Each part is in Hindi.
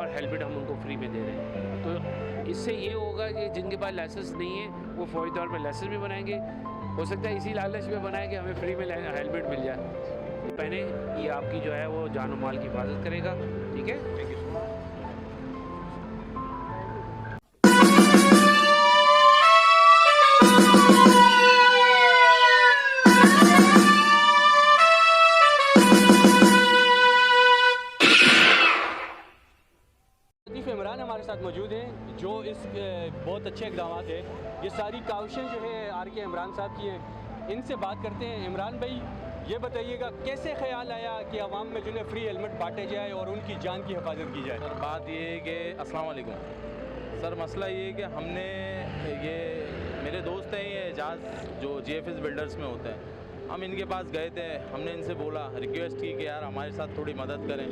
और हेलमेट हम उनको फ्री में दे रहे हैं। तो इससे ये होगा कि जिनके पास लाइसेंस नहीं है वो फौरी तौर पर लाइसेंस भी बनाएंगे। हो सकता है इसी लालच में बनाए कि हमें फ्री में हेलमेट मिल जाए। पहने ये आपकी जो है वो जान और माल की हिफाजत करेगा। ठीक है, thank you so much. Imran हमारे साथ मौजूद हैं जो इस बहुत अच्छे इकदाम है। ये सारी काविशें जो है RK इमरान साहब की हैं। इनसे बात करते हैं। इमरान भाई, ये बताइएगा कैसे ख्याल आया कि आवाम में जो है फ्री हेलमेट बांटे जाए और उनकी जान की हिफाजत की जाए? सर बात ये है कि अस्सलाम वालेकुम सर, मसला ये है कि हमने ये मेरे दोस्त हैं ये एजाज जो GFS बिल्डर्स में होते हैं, हम इनके पास गए थे। हमने इनसे बोला, रिक्वेस्ट की कि यार हमारे साथ थोड़ी मदद करें।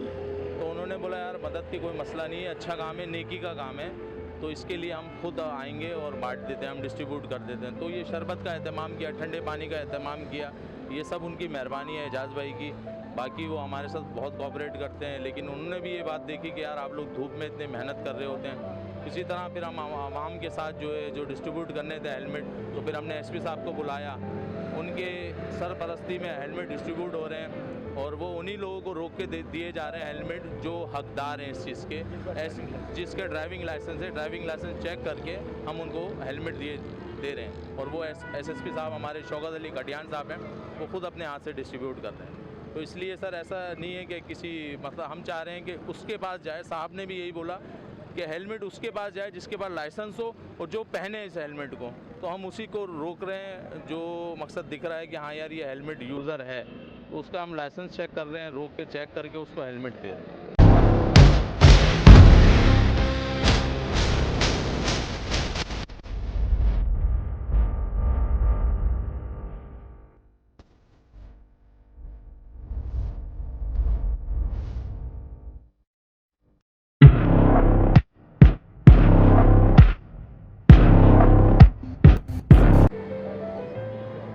तो उन्होंने बोला यार मदद की कोई मसला नहीं है, अच्छा काम है, नेकी का काम है, तो इसके लिए हम खुद आएंगे और बांट देते हैं, हम डिस्ट्रीब्यूट कर देते हैं। तो ये शरबत का एहतमाम किया, ठंडे पानी का एहतमाम किया, ये सब उनकी मेहरबानी है एजाज भाई की। बाकी वो हमारे साथ बहुत कोऑपरेट करते हैं। लेकिन उन्होंने भी ये बात देखी कि यार आप लोग धूप में इतने मेहनत कर रहे होते हैं। इसी तरह फिर हम आवाम के साथ जो है जो डिस्ट्रीब्यूट करने थे हेलमेट, तो फिर हमने SP साहब को बुलाया, उनके सरपरस्ती में हेलमेट डिस्ट्रीब्यूट हो रहे हैं और वो उन्हीं लोगों को रोक के दिए जा रहे हैं हेलमेट जो हकदार हैं इस चीज़ के। जिसके ड्राइविंग लाइसेंस है, ड्राइविंग लाइसेंस चेक करके हम उनको हेलमेट दे रहे हैं। और वो SSP साहब हमारे शौकत अली कटियान साहब हैं, वो खुद अपने हाथ से डिस्ट्रीब्यूट कर रहे हैं। तो इसलिए सर ऐसा नहीं है कि किसी मतलब हम चाह रहे हैं कि उसके पास जाए। साहब ने भी यही बोला कि हेलमेट उसके पास जाए जिसके पास लाइसेंस हो और जो पहने इस हेलमेट को। तो हम उसी को रोक रहे हैं जो मकसद दिख रहा है कि हाँ यार ये हेलमेट यूज़र है, तो उसका हम लाइसेंस चेक कर रहे हैं, रोक के चेक करके उसको हेलमेट दे रहे हैं।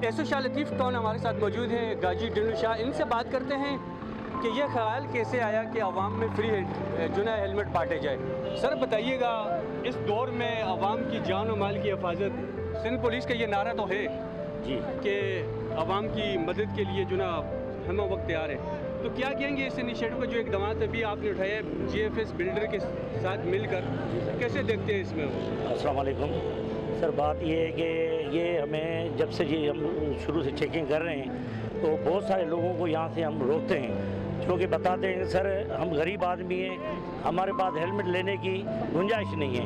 एसओ शाह लतीफ़ कौन हमारे साथ मौजूद हैं, गाजी डिनू शाह। इनसे बात करते हैं कि यह ख्याल कैसे आया कि आवाम में फ्री जो है हेलमेट बांटे जाए। सर बताइएगा, इस दौर में आवाम की जान और माल की हिफाजत, सिंध पुलिस का ये नारा तो है जी कि आवाम की मदद के लिए जो ना हम वक्त तैयार है, तो क्या कहेंगे इस इनिशिएटिव का जो इकदाम अभी आपने उठाया GFS बिल्डर के साथ मिलकर, कैसे देखते हैं इसमें? अस्सलाम वालेकुम सर, बात ये है कि ये हमें जब से ये हम शुरू से चेकिंग कर रहे हैं तो बहुत सारे लोगों को यहाँ से हम रोकते हैं, क्योंकि बताते हैं सर हम गरीब आदमी हैं, हमारे पास हेलमेट लेने की गुंजाइश नहीं है,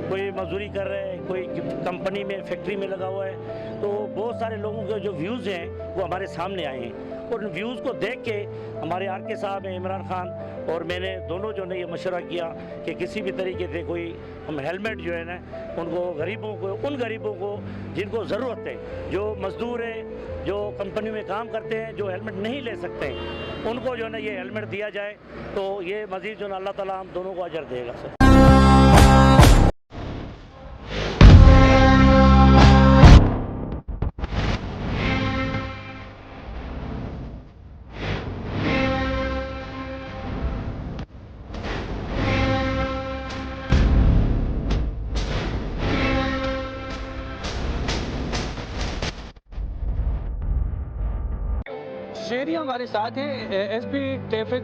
कोई मजदूरी कर रहा है, कोई कंपनी में फैक्ट्री में लगा हुआ है। तो बहुत सारे लोगों के जो व्यूज़ हैं वो हमारे सामने आए हैं और उन व्यूज़ को देख के हमारे RK साहब हैं, इमरान खान और मैंने दोनों जो ने ये मशवरा किया कि किसी भी तरीके से कोई हम हेलमेट जो है ना उनको गरीबों को, उन गरीबों को जिनको ज़रूरत है, जो मज़दूर हैं, जो कंपनी में काम करते हैं, जो हेलमेट नहीं ले सकते हैं, उनको जो है ना ये हेलमेट दिया जाए। तो ये मज़ीद जो है अल्लाह ताला हम दोनों को अजर देगा सर। शेरी हमारे साथ हैं। SP ट्रैफिक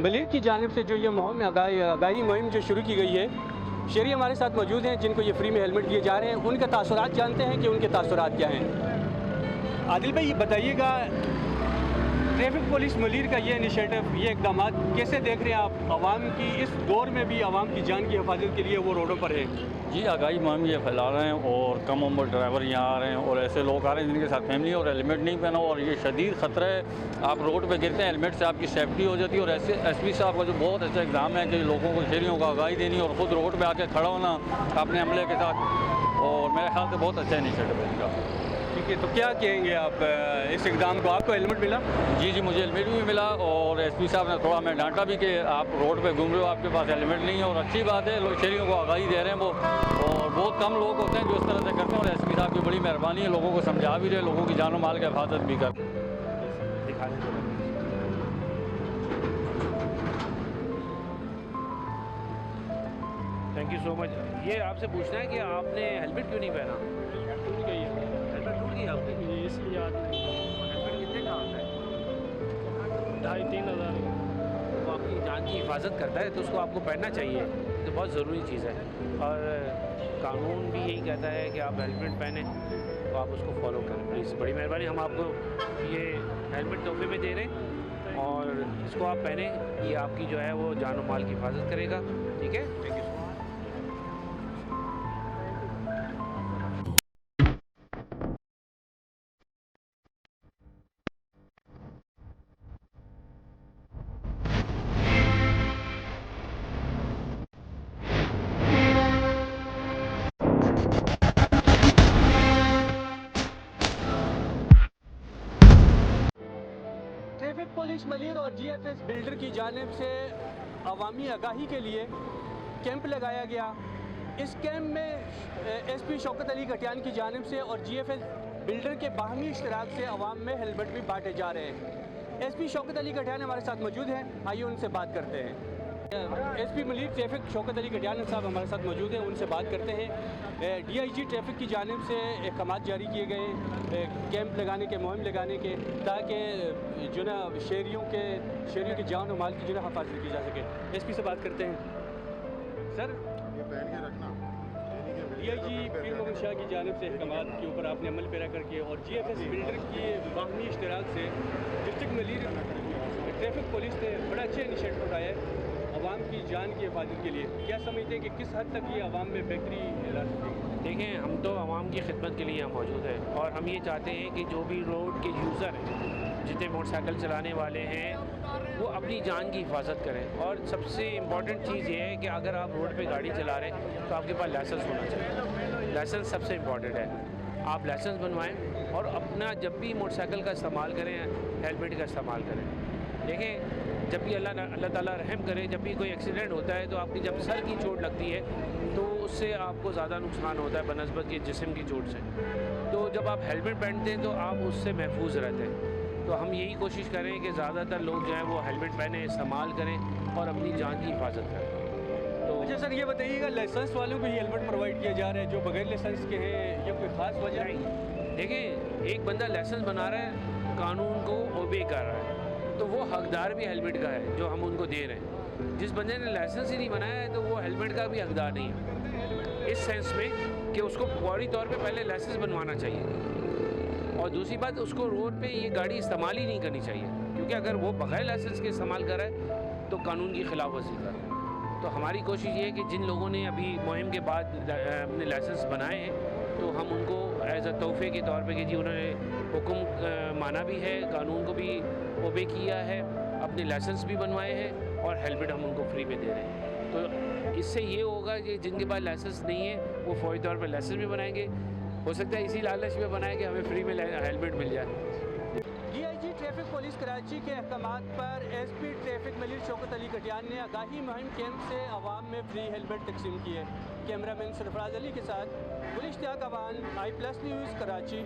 मलिक की जानिब से जो ये मुहिम आगाही मुहिम जो शुरू की गई है, शेरी हमारे साथ मौजूद हैं जिनको ये फ्री में हेलमेट दिए जा रहे हैं। उनके तासुरात जानते हैं कि उनके तासुरात क्या हैं। आदिल भाई बताइएगा, ट्रैफिक पुलिस मुलीर का ये इनिशिएटिव, ये इकदाम कैसे देख रहे हैं आप? आवाम की इस दौर में भी आवाम की जान की हिफाजत के लिए वो रोडों पर है। जी, आगाही मुहिम ये फैला रहे हैं और कम उम्र ड्राइवर यहाँ आ रहे हैं और ऐसे लोग आ रहे हैं जिनके साथ फैमिली और हेलमेट नहीं पहना और ये शदीद ख़तरा है। आप रोड पे गिरते हैं, हेलमेट से आपकी सेफ्टी हो जाती है। और ऐसे SP साहब का जो बहुत अच्छा एग्ज़ाम है कि लोगों को शहरियों को आगाही देनी और ख़ुद रोड पर आके खड़ा होना अपने अमले के साथ, और मेरे ख्याल से बहुत अच्छा इनिशिएटिव है इनका। ठीक है, तो क्या कहेंगे आप इस इकदाम को? आपको हेलमेट मिला? जी, मुझे हेलमेट भी मिला और SP साहब ने थोड़ा मैं डांटा भी कि आप रोड पे घूम रहे हो, आपके पास हेलमेट नहीं है। और अच्छी बात है, लोग शहरियों को आगाही दे रहे हैं वो, और बहुत कम लोग होते हैं जो इस तरह से करते हैं। और SP साहब की बड़ी मेहरबानी है, लोगों को समझा भी रहे, लोगों की जान और माल की हिफाजत भी कर। Thank you so much. ये आपसे पूछना है कि आपने हेलमेट क्यों नहीं पहना? टूट गई है हेलमेट टूट गई आपकी? ये इसलिए आदमी हेलमेट कितने का आता है? 2,500-3,000 वो आपकी जान की हिफाजत करता है तो उसको आपको पहनना चाहिए, तो बहुत ज़रूरी चीज़ है। और कानून भी यही कहता है कि आप हेलमेट पहने, तो आप उसको फॉलो करें प्लीज़, बड़ी मेहरबानी। हम आपको ये हेलमेट तोहफे में दे रहे हैं और इसको आप पहने, ये आपकी जो है वो जान और माल की हिफाजत करेगा, ठीक है? Thank you. Traffic police Malir और जीएफएस बिल्डर की जानिब से अवामी आगाही के लिए कैंप लगाया गया। इस कैंप में एसपी शौकत अली कटियान की जानिब से और जीएफएस बिल्डर के बाहमी इश्तराक से अवाम में हेलमेट भी बांटे जा रहे हैं। एसपी शौकत अली कटियान हमारे साथ मौजूद हैं, आइए उनसे बात करते हैं। एसपी मलिर ट्रैफिक शौकत अली कटियान साहब हमारे साथ मौजूद हैं, उनसे बात करते हैं। डीआईजी ट्रैफिक की जानिब से अहकामात जारी किए गए कैंप लगाने के, मुहिम लगाने के, ताकि जो ना शहरियों की जान और माल की जो ना हिफाजत की जा सके। एसपी से बात करते हैं। सर, डीआईजी पीर मोहम्मद शाह की जानिब से अहकामात के ऊपर आपने अमल पैरा करके और जीएफएस बिल्डर की बाहमी इश्तराक से डिस्ट्रिक्ट मलिर ट्रैफिक पुलिस ने बड़ा अच्छा इनिशिएटिव उठाया है अवाम की जान की हिफाजत के लिए। क्या समझते हैं कि किस हद तक ये अवाम में बेहतरी ला सकती है? देखें, हम तो आवाम की खिदमत के लिए यहाँ मौजूद है और हम ये चाहते हैं कि जो भी रोड के यूज़र हैं, जितने मोटरसाइकिल चलाने वाले हैं, वो अपनी जान की हिफाजत करें। और सबसे इम्पॉर्टेंट चीज़ ये है कि अगर आप रोड पे गाड़ी चला रहे हैं तो आपके पास लाइसेंस होना चाहिए। लाइसेंस सबसे इम्पॉर्टेंट है। आप लाइसेंस बनवाएं और अपना जब भी मोटरसाइकिल का इस्तेमाल करें, हेलमेट का इस्तेमाल करें। देखें, जब भी अल्लाह ताला रहम करे, जब भी कोई एक्सीडेंट होता है तो आपकी जब सर की चोट लगती है तो उससे आपको ज़्यादा नुकसान होता है बनस्बत के जिस्म की चोट से। तो जब आप हेलमेट पहनते हैं तो आप उससे महफूज रहते हैं। तो हम यही कोशिश करें कि ज़्यादातर लोग जो हैं वो हेलमेट पहने, इस्तेमाल करें और अपनी जान की हिफाजत करें। तो अच्छा सर, ये बताइएगा लाइसेंस वालों को ही हेलमेट प्रोवाइड किया जा रहा है, जो बगैर लाइसेंस के हैं, या कोई ख़ास वजह? नहीं, देखें, एक बंदा लाइसेंस बना रहा है, कानून को ओबे कर रहा है, तो वो हकदार भी हेलमेट का है जो हम उनको दे रहे हैं। जिस बंदे ने लाइसेंस ही नहीं बनाया है तो वो हेलमेट का भी हकदार नहीं है, इस सेंस में कि उसको फौरी तौर पे पहले लाइसेंस बनवाना चाहिए। और दूसरी बात, उसको रोड पे ये गाड़ी इस्तेमाल ही नहीं करनी चाहिए, क्योंकि अगर वो बगैर लाइसेंस के इस्तेमाल कर रहा है तो कानून की खिलाफ वर्जी कर रहा है। तो हमारी कोशिश ये है कि जिन लोगों ने अभी मुहिम के बाद अपने लाइसेंस बनाए हैं तो हम उनको एज अ तोहफे के तौर पे कि जी उन्होंने हुक्म माना भी है, कानून को भी ओबे किया है, अपने लाइसेंस भी बनवाए हैं और हेलमेट हम उनको फ्री में दे रहे हैं। तो इससे ये होगा कि जिनके पास लाइसेंस नहीं है वो फौरी तौर पर लाइसेंस भी बनाएंगे। हो सकता है इसी लालच में बनाए कि हमें फ्री में हेलमेट मिल जाए। डीआईजी ट्रैफिक पुलिस कराची के अहकामात पर एसपी ट्रैफिक मलिर शौकत अली कटियान ने आगाही मुहिम कैंप से आवाम में फ्री हेलमेट तकसीम किए। कैमरामैन सरफराज अली के साथ गुलिश्तियाक अवान, आई+ न्यूज़ कराची।